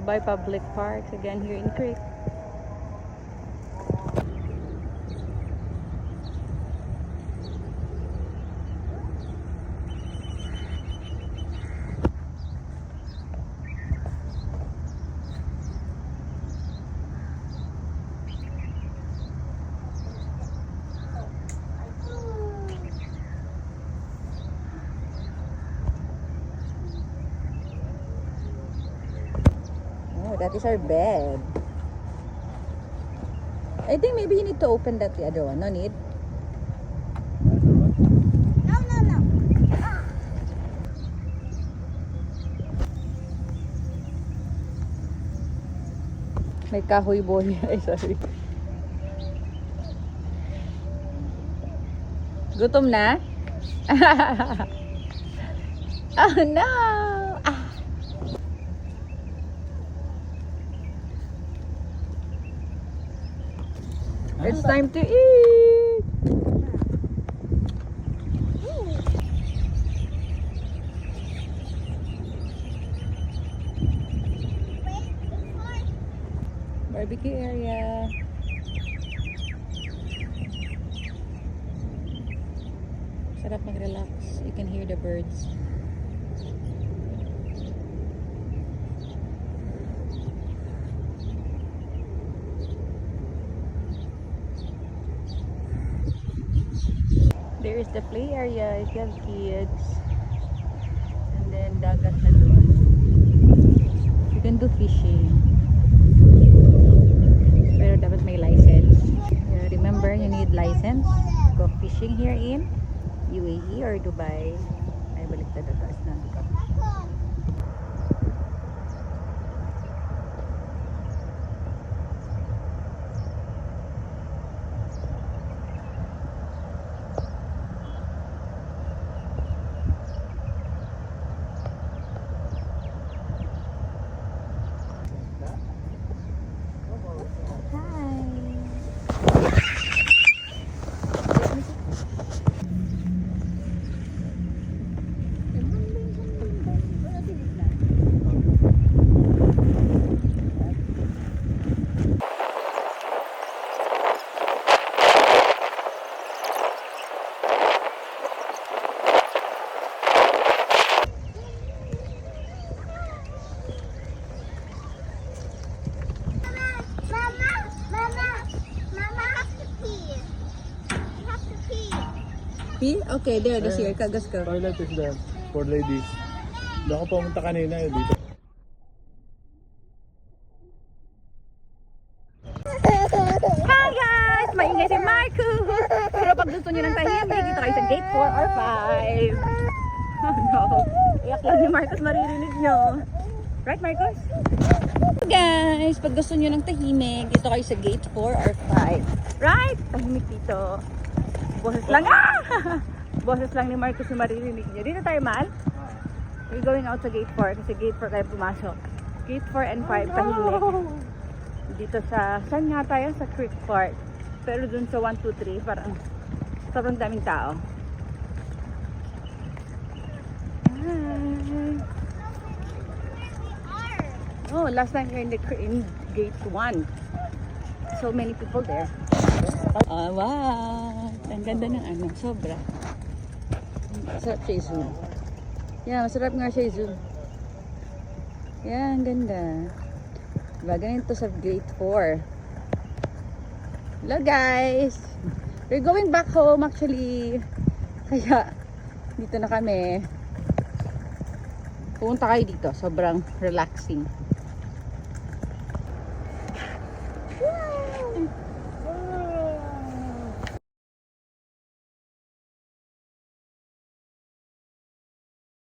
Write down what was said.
Dubai Public Parks again here in Creek. That is our bed. I think maybe you need to open that the other one. No need? No. May kahoy boy. Ay, sorry. Gutom na? Oh no! It's time to eat! Barbecue area. Sarap mag-relax. You can hear the birds. There is the play area if you have kids. And then dagat na doon. You can do fishing. Pero dapat may license. Remember, you need license. Go fishing here in UAE or Dubai. Ay, baliktad na taas na. Pee? Okay, there, this here. Kagas ka. Toilet is there for ladies. Doon ako pumunta kanina dito. Hi guys! Maingay si Marcus! Pero pag gusto nyo ng tahimik, dito kayo sa gate 4 or 5. Oh no. Iyak lang ni Marcus, maririnig nyo. Right, Marcus? Guys, pag gusto nyo ng tahimik, dito kayo sa gate 4 or 5. Right? Tahimik dito. Boses lang. Ah! Boses lang ni Marcus yung maririnig nyo. Dito tayo, Mal. We're going out sa gate 4 kasi gate 4 tayo pumasok. Gate 4 and 5 tahimik. Dito sa, saan nga tayo? Sa Creek Park. Pero dun sa 1, 2, 3, parang sobrang daming tao. Hi. Oh, last time we're in gate 1. So many people there. Oh, wow! Ang ganda ng ano, sobra. Masarap siya i-zoom. Yeah, masarap nga siya i-zoom. Yeah, ang ganda. Diba, ganito sa gate 4. Hello guys! We're going back home actually. Kaya, dito na kami. Pumunta kayo dito. Sobrang relaxing.